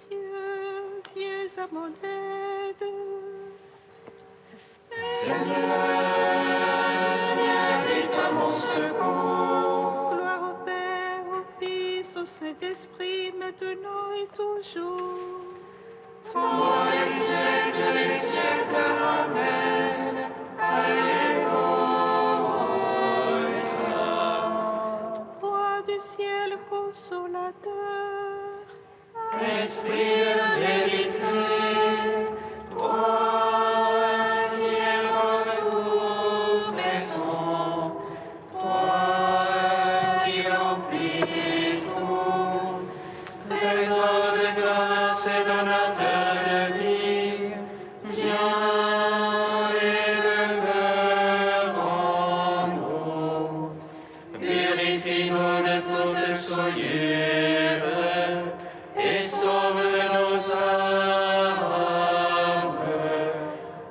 Dieu, viens à mon aide. Seigneur, viens vite à mon secours. Gloire au Père, au Fils, au Saint-Esprit, maintenant et toujours. Dans les siècles des siècles, Amen. Alléluia. Roi du ciel consolateur, Esprit de vérité, toi qui es partout présent, toi qui remplis tout, trésor de grâce et donateur de vie, viens et demeure en nous. Purifie-nous de toute souillure et sauve nos âmes.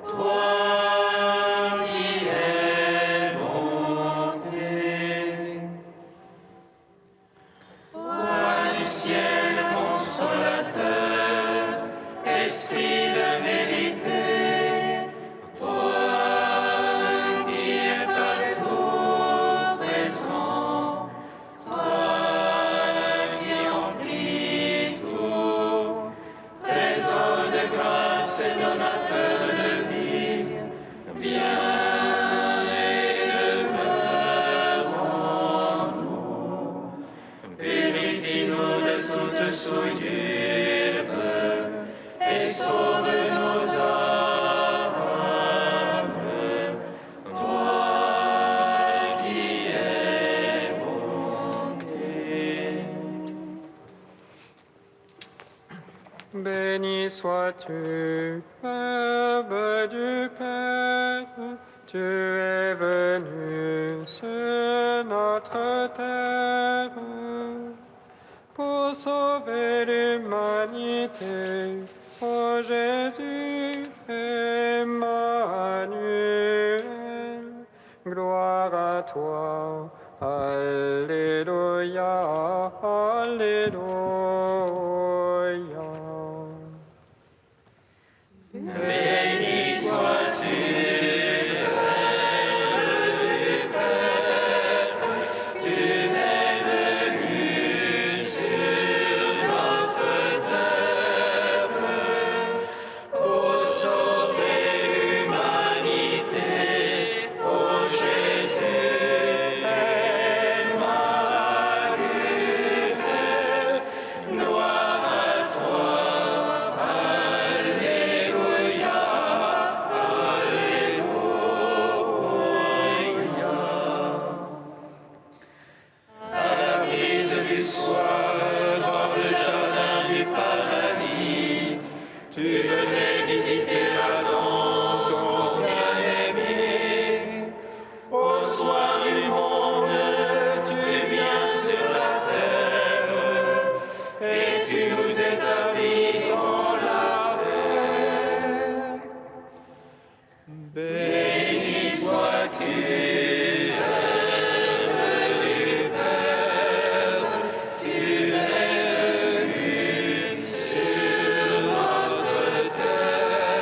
Toi qui es bonté. Roi du ciel consolateur, Esprit de vérité, toi qui es partout présent, toi qui remplis tout, trésor de grâce et donateur de vie, viens et demeure en nous. Purifie-nous de toute souillure et sauve nos âmes. Toi qui es bonté. Béni sois-tu, Verbe du Père, tu es venu sur notre terre pour sauver l'humanité. Ô Jésus, Emmanuel, gloire à toi. Alléluia, Alléluia. Béni sois-tu, Verbe du Père, tu es venu sur notre terre pour sauver l'humanité. Ô Jésus, Emmanuel, gloire à toi. Alléluia, Alléluia. À la brise du soir, dans le jardin du paradis, tu venais visiter Adam, ton bien-aimé. Au soir du monde, tu viens sur la terre et tu nous établis dans la paix. Béni sois-tu, Verbe du Père, tu es venu sur notre terre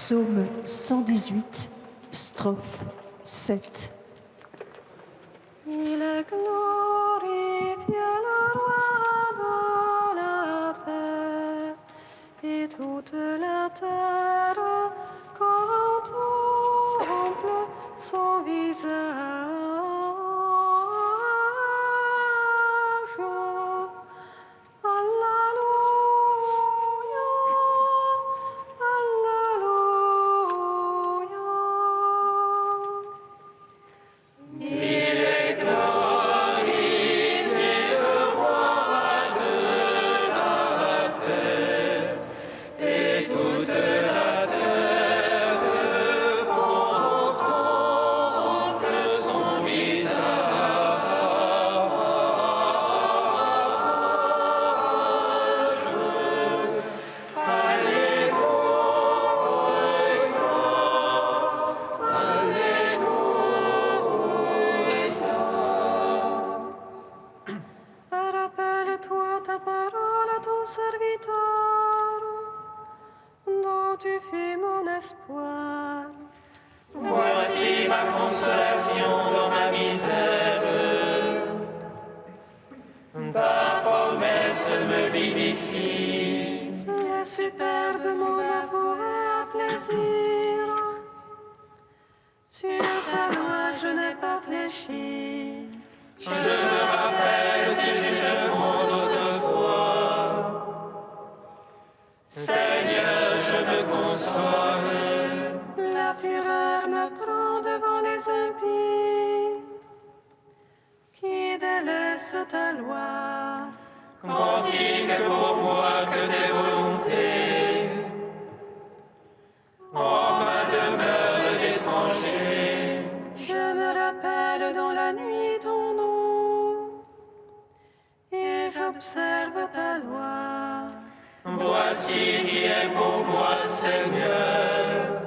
Psaume 118, strophe 7. Il est glorifié le roi de la paix, et toute la terre contemple son visage. Alléluia, Alléluia. Rappelle-toi ta parole à ton serviteur, dont tu fus mon espoir. Voici ma consolation dans ma misère. Ta promesse me vivifie. Les superbes m'ont avoué à plaisir. Sur ta loi je n'ai pas fléchi. Je me rappelle tes jugements d'autrefois. Seigneur, je me console. La fureur me prend devant les impies, qui délaissent ta loi. Cantique pour moi que tes volontés. En ma demeure d'étranger. Je me rappelle dans la nuit ton nom, et j'observe ta loi. Voici qui est pour moi, Seigneur.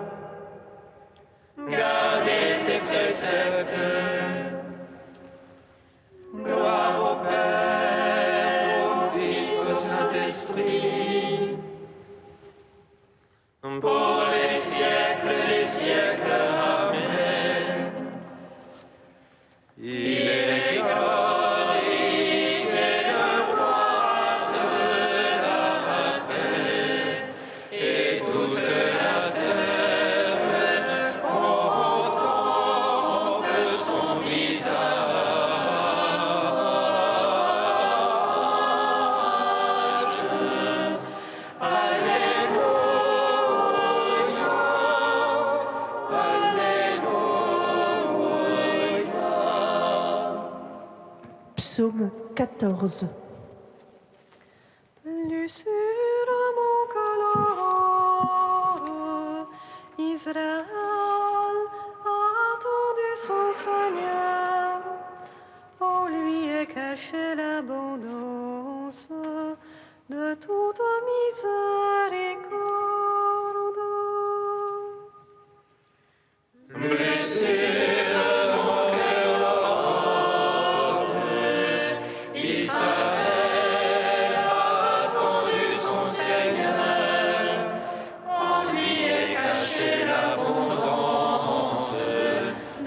Gardez tes préceptes. Gloire au Père, au Fils, au Saint-Esprit. Pour les siècles des siècles. Amen. Il est glorifié le roi de la paix, et toute la terre contemple son visage. Psaume 14. Plus sûrement que l'aurore, Israël a attendu son Seigneur. En lui est cachée l'abondance de toute miséricorde. Israël a attendu son Seigneur, en lui est cachée l'abondance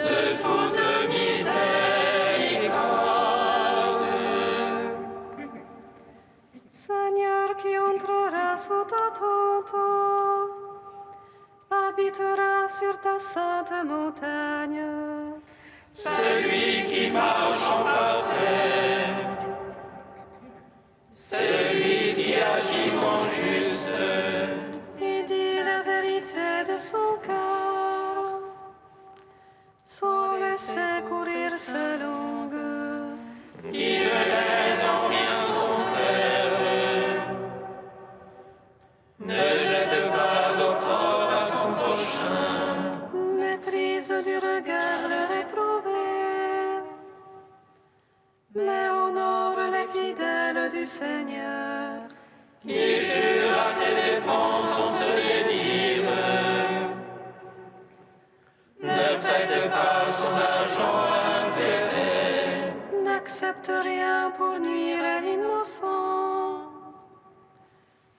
de toute miséricorde. Seigneur qui entrera sous ta tente, habitera sur ta sainte montagne. Celui qui marche en parfait, celui qui agit en juste, Et dit la vérité de son cœur, sans laisser courir sa langue. qui ne laisse en rien son frère, ne jette pas d'opprobre à son prochain. Méprise du regard le réprouvé, mais honore les fidèles du Seigneur. Qui jure à ses défenses sans se dédire, ne prête pas son argent à intérêt, N'accepte rien pour nuire à l'innocent,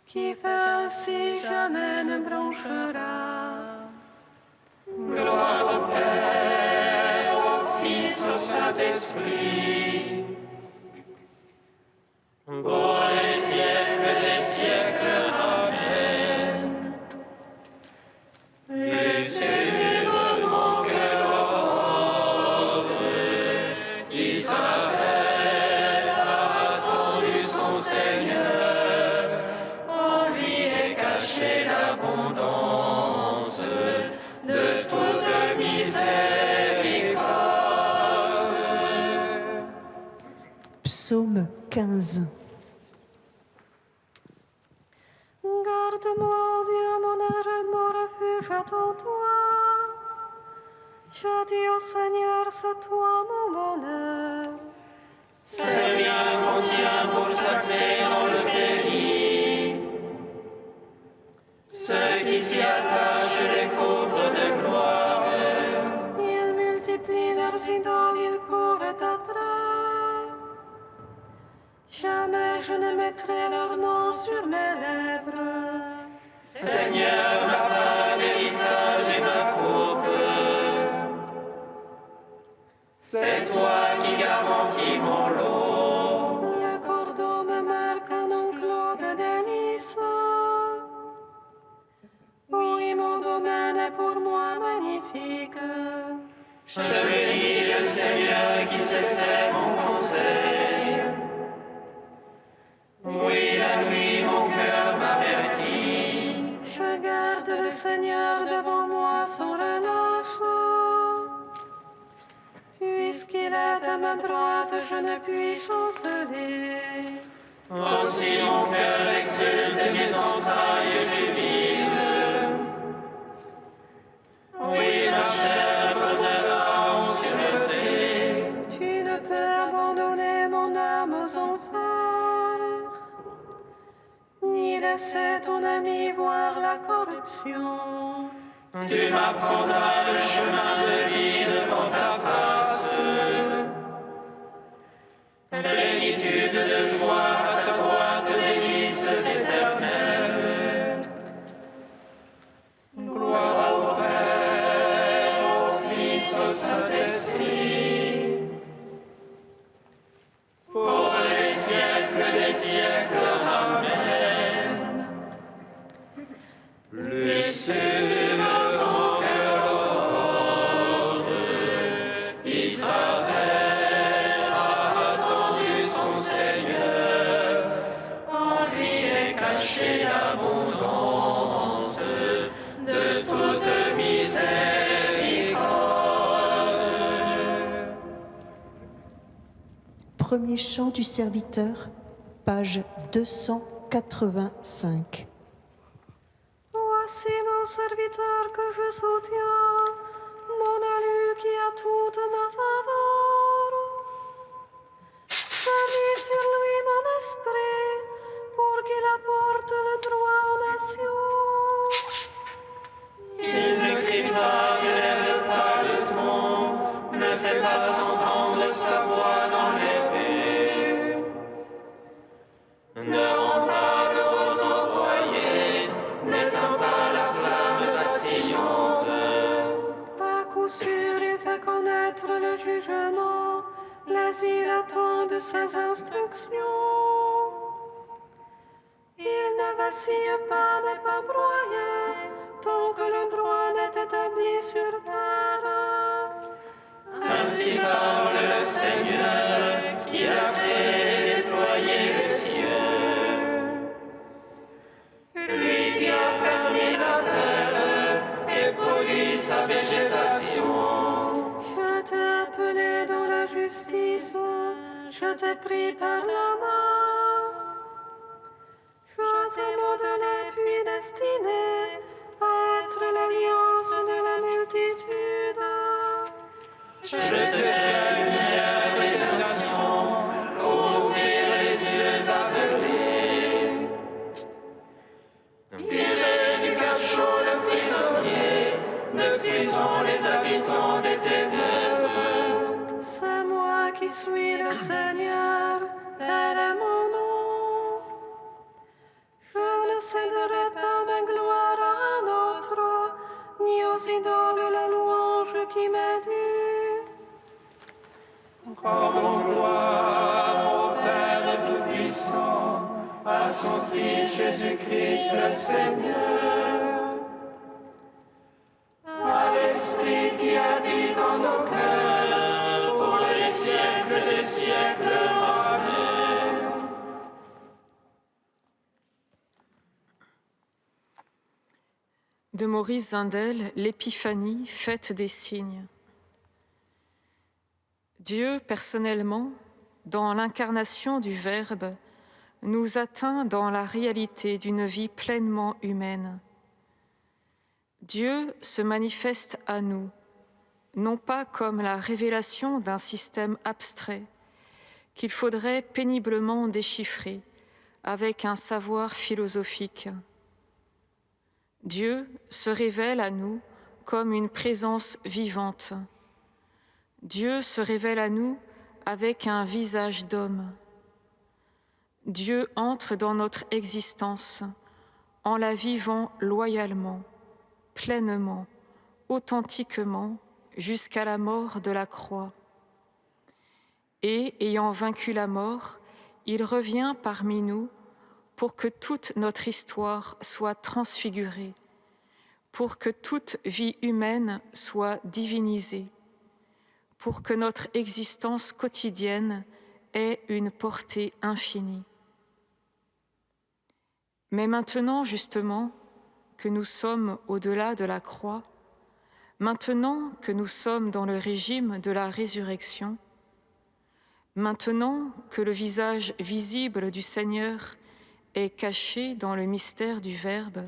qui fait ainsi jamais ne bronchera. Gloire au Père, au Fils, au Saint-Esprit. Pour les siècles des siècles. Amen. Lucifer mon cœur aurore, Israël a attendu son Seigneur, en lui est cachée l'abondance de toute miséricorde. Psaume 15. Garde-moi, Dieu, mon arme, mon refuge, attends toi. Je dis au Seigneur, c'est toi mon bonheur. C'est bien qu'on tient pour sacré dans le pays. Ceux qui s'y attachent les couvrent de gloire. Ils multiplient leurs idoles, ils courent après. Jamais je ne mettrai leur nom sur mes lèvres. Seigneur, ma part d'héritage et ma coupe. C'est toi qui garantis mon lot. Le cordon me marque un enclos de délices. Oui, mon domaine est pour moi magnifique. Je bénis le Seigneur qui s'est fait mon conseil. Oui, la nuit, mon cœur m'avertit. Je garde le Seigneur devant moi sans relâche. Puisqu'il est à ma droite, je ne puis chanceler. Aussi mon cœur exulte et mes entrailles jubilent. Oui, ma chair posera en sûreté. Tu ne peux abandonner mon âme aux enfers, ni laisser ton ami voir la corruption. Tu m'apprendras le chemin de vie devant ta face. Plénitude de joie à ta droite, délices éternelles. Gloire au Père, au Fils, au Saint-Esprit. Pour les siècles des siècles. Amen. Lucifer mon cœur aurore, Israël a attendu son Seigneur, en lui est cachée l'abondance de toute miséricorde. Premier chant du serviteur, page 285. Voici mon serviteur que je soutiens, mon élu qui a toute ma faveur. J'ai mis sur lui mon esprit pour qu'il apporte le droit aux nations. Il ne crie pas, ne lève pas le ton, ne fait pas entendre sa voix dans les rues. Ne rend pas le roseau broyé, n'éteint pas la flamme vacillante. À coup sûr, il fait connaître le jugement, l'asile attend de ses instructions. Il ne vacille pas, n'est pas broyé, tant que le droit n'est établi sur terre. Ainsi parle le Seigneur qui a créé et déployé les cieux. Lui qui a fermé la terre et produit sa végétation. Je t'ai appelé dans la justice, je t'ai pris par la main. Je t'ai modelé puis destiné à être l'alliance de la multitude. Je te fais la lumière des nations, ouvrir les yeux aveuglés. Tirer du cachot le prisonnier, de prison les habitants des ténèbres. C'est moi qui suis le Seigneur, tel est mon nom. Je ne céderai pas ma gloire à un autre, ni aux idoles la louange. Rendons gloire au Père Tout-Puissant, à son Fils Jésus-Christ le Seigneur, à l'Esprit qui habite en nos cœurs, pour les siècles des siècles. Amen. De Maurice Zindel, l'Épiphanie, fête des signes. Dieu, personnellement, dans l'incarnation du Verbe, nous atteint dans la réalité d'une vie pleinement humaine. Dieu se manifeste à nous, non pas comme la révélation d'un système abstrait qu'il faudrait péniblement déchiffrer avec un savoir philosophique. Dieu se révèle à nous comme une présence vivante. Dieu se révèle à nous avec un visage d'homme. Dieu entre dans notre existence en la vivant loyalement, pleinement, authentiquement, jusqu'à la mort de la croix. Et, ayant vaincu la mort, il revient parmi nous pour que toute notre histoire soit transfigurée, pour que toute vie humaine soit divinisée, pour que notre existence quotidienne ait une portée infinie. Mais maintenant, justement, que nous sommes au-delà de la croix, maintenant que nous sommes dans le régime de la résurrection, maintenant que le visage visible du Seigneur est caché dans le mystère du Verbe,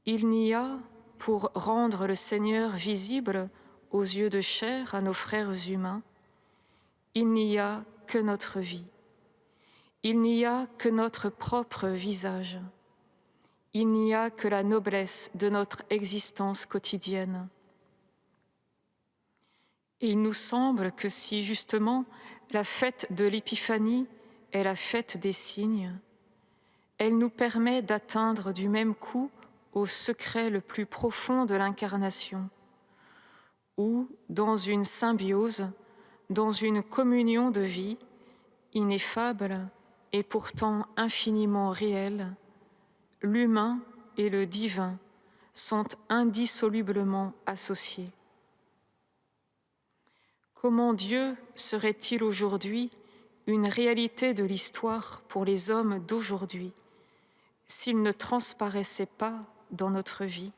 il n'y a, pour rendre le Seigneur visible aux yeux de chair à nos frères humains, il n'y a que notre vie. Il n'y a que notre propre visage. Il n'y a que la noblesse de notre existence quotidienne. Et il nous semble que si justement la fête de l'Épiphanie est la fête des signes, elle nous permet d'atteindre du même coup au secret le plus profond de l'incarnation, où, dans une symbiose, dans une communion de vie, ineffable et pourtant infiniment réelle, l'humain et le divin sont indissolublement associés. Comment Dieu serait-il aujourd'hui une réalité de l'histoire pour les hommes d'aujourd'hui s'il ne transparaissait pas dans notre vie ?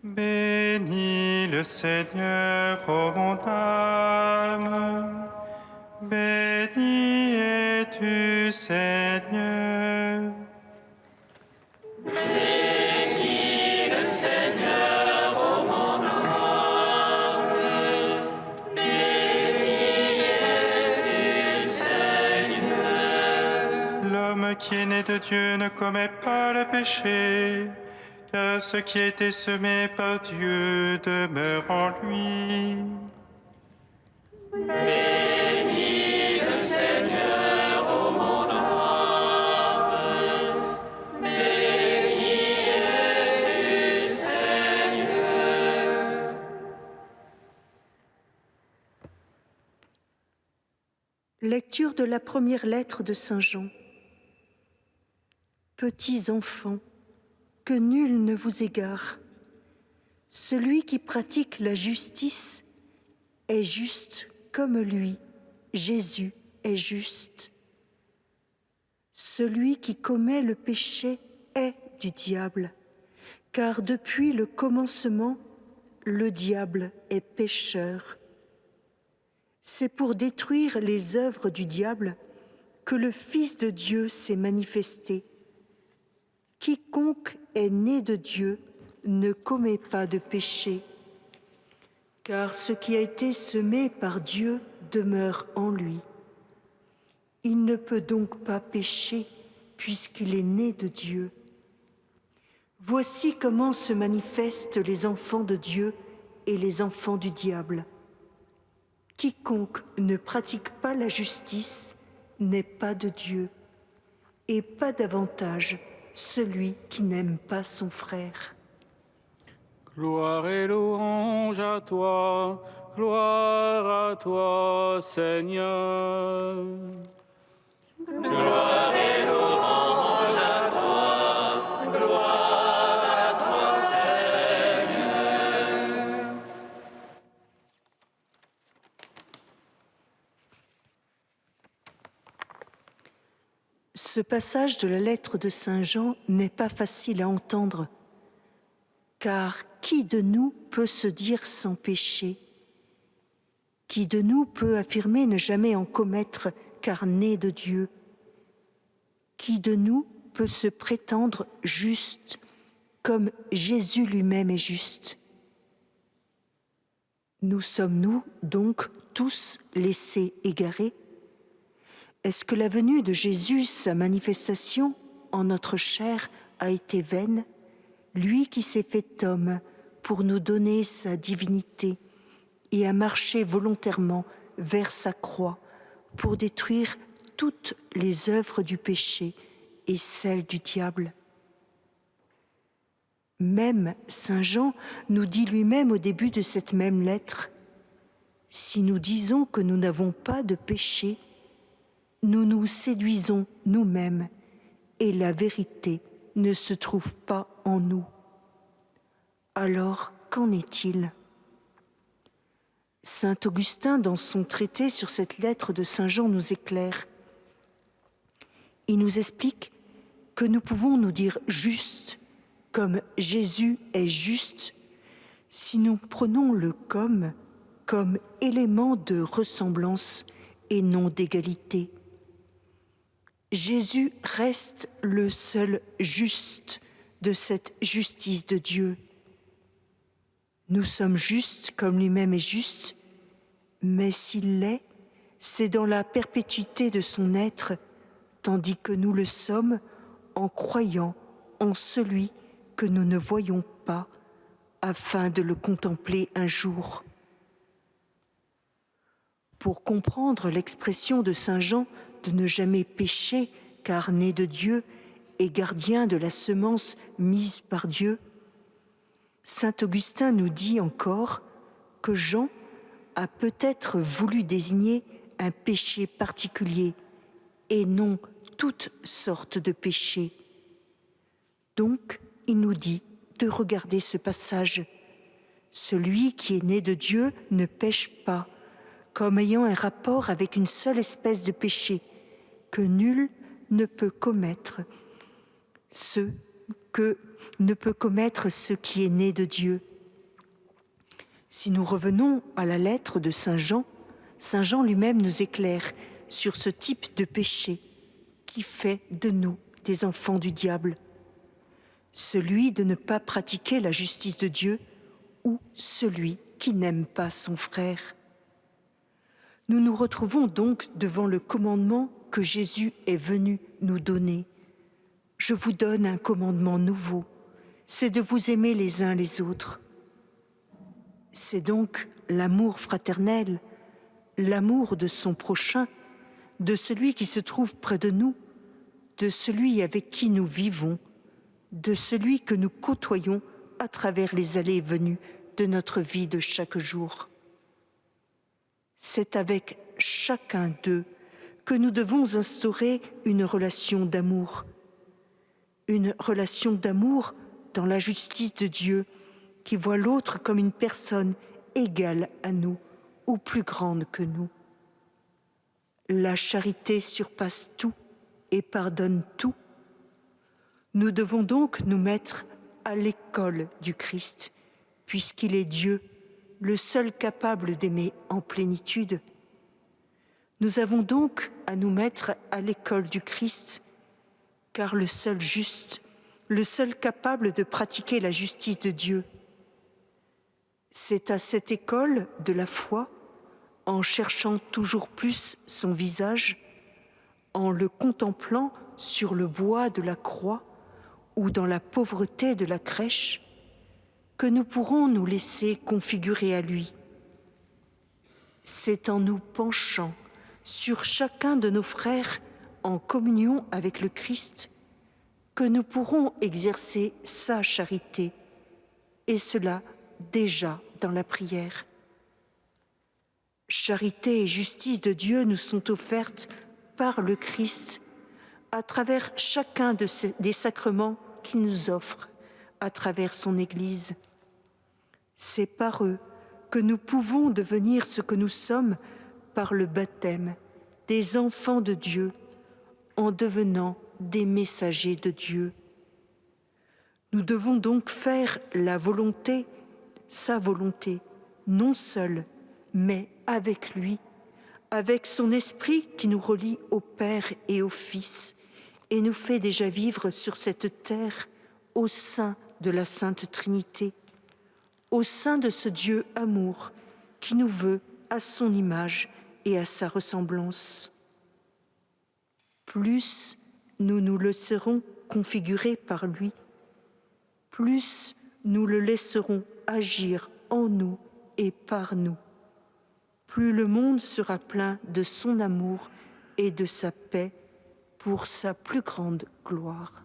Bénis le Seigneur, ô mon âme. Béni es-tu, Seigneur. Bénis le Seigneur, ô mon âme. Béni es-tu, Seigneur. L'homme qui est né de Dieu ne commet pas le péché, car ce qui a été semé par Dieu demeure en lui. Bénis le Seigneur, ô mon âme. Béni es-tu, Seigneur. Lecture de la première lettre de Saint Jean. Petits enfants, que nul ne vous égare. Celui qui pratique la justice est juste comme lui, Jésus est juste. Celui qui commet le péché est du diable, car depuis le commencement, le diable est pécheur. C'est pour détruire les œuvres du diable que le Fils de Dieu s'est manifesté. Quiconque est né de Dieu ne commet pas de péché, car ce qui a été semé par Dieu demeure en lui. Il ne peut donc pas pécher puisqu'il est né de Dieu. Voici comment se manifestent les enfants de Dieu et les enfants du diable. Quiconque ne pratique pas la justice n'est pas de Dieu, et pas davantage celui qui n'aime pas son frère. Gloire et louange à toi, Seigneur. Gloire et louange à toi, gloire à toi, Seigneur. Ce passage de la lettre de Saint Jean n'est pas facile à entendre, car qui de nous peut se dire sans péché? Qui de nous peut affirmer ne jamais en commettre car né de Dieu? Qui de nous peut se prétendre juste comme Jésus lui-même est juste? Nous sommes-nous donc tous laissés égarés? Est-ce que la venue de Jésus, sa manifestation en notre chair, a été vaine, lui qui s'est fait homme pour nous donner sa divinité et a marché volontairement vers sa croix pour détruire toutes les œuvres du péché et celles du diable? Même Saint Jean nous dit lui-même au début de cette même lettre: « Si nous disons que nous n'avons pas de péché, nous nous séduisons nous-mêmes et la vérité ne se trouve pas en nous. » Alors, qu'en est-il? Saint Augustin, dans son traité sur cette lettre de Saint Jean, nous éclaire. Il nous explique que nous pouvons nous dire justes, comme Jésus est juste, si nous prenons le comme élément de ressemblance et non d'égalité. Jésus reste le seul juste de cette justice de Dieu. Nous sommes justes comme lui-même est juste, mais s'il l'est, c'est dans la perpétuité de son être, tandis que nous le sommes en croyant en celui que nous ne voyons pas, afin de le contempler un jour. Pour comprendre l'expression de Saint Jean de ne jamais pécher, car né de Dieu et gardien de la semence mise par Dieu, Saint Augustin nous dit encore que Jean a peut-être voulu désigner un péché particulier et non toutes sortes de péchés. Donc, il nous dit de regarder ce passage. Celui qui est né de Dieu ne pêche pas, comme ayant un rapport avec une seule espèce de péché, que nul ne peut commettre, ce qui est né de Dieu, Si nous revenons à la lettre de Saint Jean lui-même nous éclaire sur ce type de péché qui fait de nous des enfants du diable, celui de ne pas pratiquer la justice de Dieu ou celui qui n'aime pas son frère. Nous nous retrouvons donc devant le commandement que Jésus est venu nous donner. Je vous donne un commandement nouveau, c'est de vous aimer les uns les autres. C'est donc l'amour fraternel, l'amour de son prochain, de celui qui se trouve près de nous, de celui avec qui nous vivons, de celui que nous côtoyons à travers les allées et venues de notre vie de chaque jour. C'est avec chacun d'eux que nous devons instaurer une relation d'amour dans la justice de Dieu qui voit l'autre comme une personne égale à nous ou plus grande que nous. La charité surpasse tout et pardonne tout. Nous devons donc nous mettre à l'école du Christ, puisqu'il est Dieu, le seul capable d'aimer en plénitude. Nous avons donc à nous mettre à l'école du Christ, car le seul juste, le seul capable de pratiquer la justice de Dieu, c'est à cette école de la foi, en cherchant toujours plus son visage, en le contemplant sur le bois de la croix ou dans la pauvreté de la crèche, que nous pourrons nous laisser configurer à lui. C'est en nous penchant sur chacun de nos frères en communion avec le Christ que nous pourrons exercer sa charité, et cela déjà dans la prière. Charité et justice de Dieu nous sont offertes par le Christ à travers chacun des sacrements qu'il nous offre à travers son Église. C'est par eux que nous pouvons devenir ce que nous sommes par le baptême, des enfants de Dieu, en devenant des messagers de Dieu. Nous devons donc faire la volonté, sa volonté, non seul, mais avec lui, avec son esprit qui nous relie au Père et au Fils et nous fait déjà vivre sur cette terre au sein de la Sainte Trinité, au sein de ce Dieu amour qui nous veut à son image et à sa ressemblance. Plus nous nous laisserons configurer par lui, plus nous le laisserons agir en nous et par nous, plus le monde sera plein de son amour et de sa paix pour sa plus grande gloire.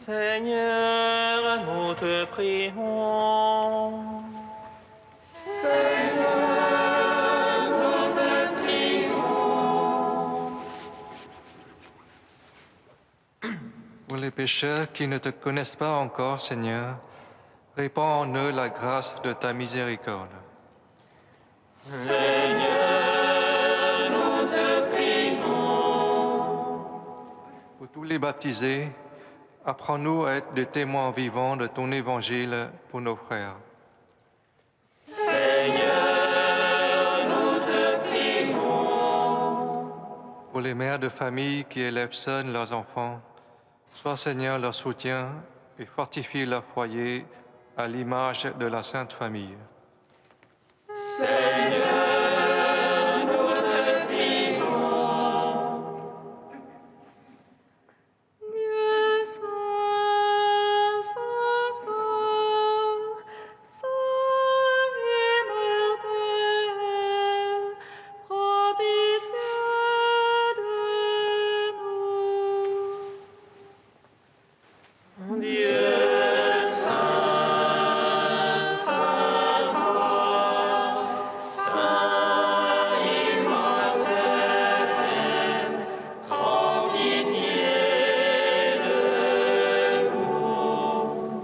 Seigneur, nous te prions. Pour les pécheurs qui ne te connaissent pas encore, Seigneur, répands en eux la grâce de ta miséricorde. Pour tous les baptisés, apprends-nous à être des témoins vivants de ton évangile pour nos frères. Pour les mères de famille qui élèvent seules leurs enfants, sois Seigneur leur soutien et fortifie leur foyer à l'image de la Sainte Famille. Dieu saint, saint fort, saint immortel, prends pitié de nous. Dieu saint, saint fort, saint immortel, prends pitié de nous.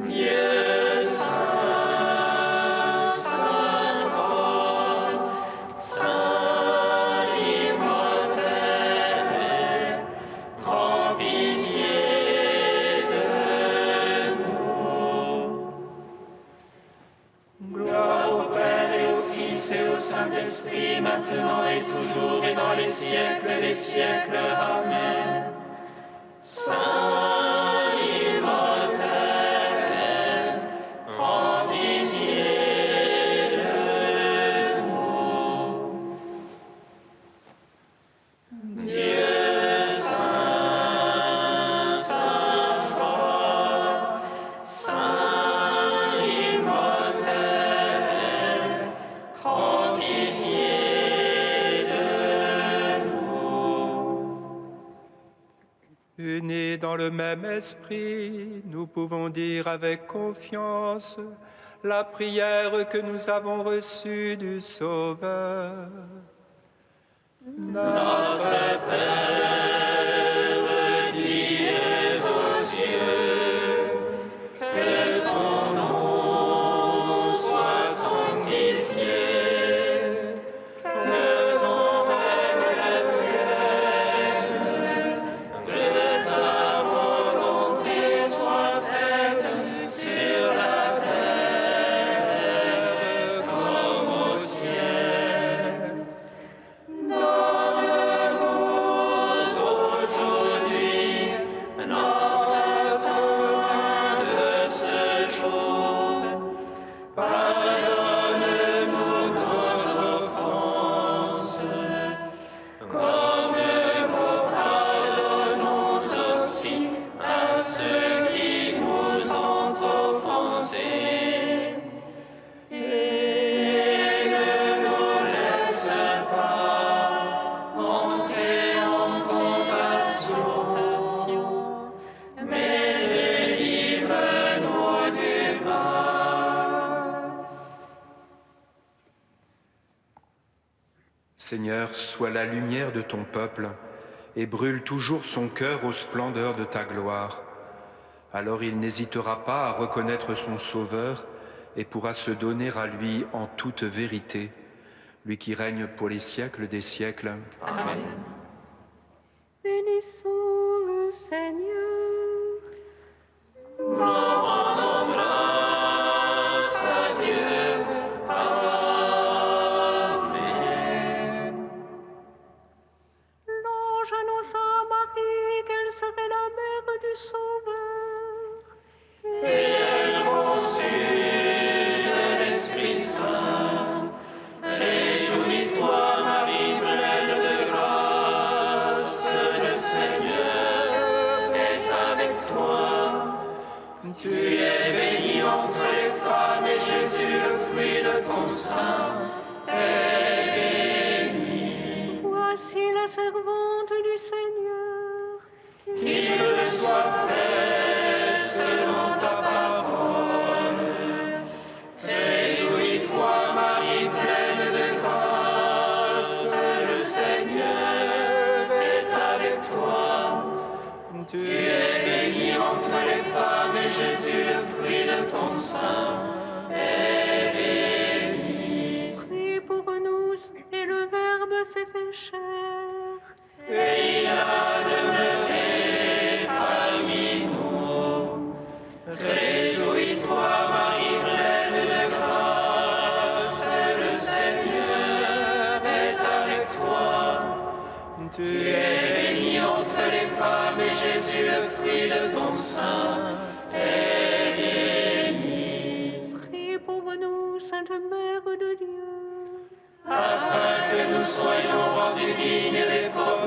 Dieu saint, saint fort, saint immortel, prends pitié de nous. Gloire au Père et au Fils et au Saint-Esprit, maintenant et toujours et dans les siècles des siècles. Amen. Saint immortel, prends pitié de nous. Dieu saint, saint fort, saint immortel, prends pitié de nous. Unis dans le même esprit, nous pouvons dire avec confiance la prière que nous avons reçue du Sauveur. Notre Père qui es aux cieux, que ton nom soit sanctifié, que ton règne vienne, que ta volonté soit faite sur la terre comme au ciel. Donne-nous aujourd'hui notre pain de ce jour. Pardonne-nous nos offenses, comme nous pardonnons aussi à ceux qui nous ont offensés. Et ne nous laisse pas entrer en tentation, mais délivre-nous du mal. Seigneur, sois la lumière de ton peuple et brûle toujours son cœur aux splendeurs de ta gloire. Alors il n'hésitera pas à reconnaître son Sauveur et pourra se donner à lui en toute vérité, lui qui règne pour les siècles des siècles. Amen. Bénissons le Seigneur. Grâce à Dieu. Amen. L'ange annonça à Marie qu'elle serait la mère du Sauveur. Et elle conçut de l'Esprit Saint. Réjouis-toi, Marie, pleine de grâce, le Seigneur est avec toi. Tu es bénie entre les femmes et Jésus, le fruit de ton sein, est béni. Voici la servante du Seigneur. qu'il me soit fait selon ta parole. Réjouis-toi, Marie pleine de grâce, le Seigneur est avec toi. Tu es bénie entre les femmes et Jésus, le fruit de ton sein, est béni. Prie pour nous, et le Verbe s'est fait chair. Et il a demeuré parmi nous. Réjouis-toi, Marie pleine de grâce, le Seigneur est avec toi. Tu es bénie entre les femmes et Jésus, le fruit de ton sein, est béni. Prie pour nous, Sainte Mère de Dieu. Afin que nous soyons rendus dignes des promesses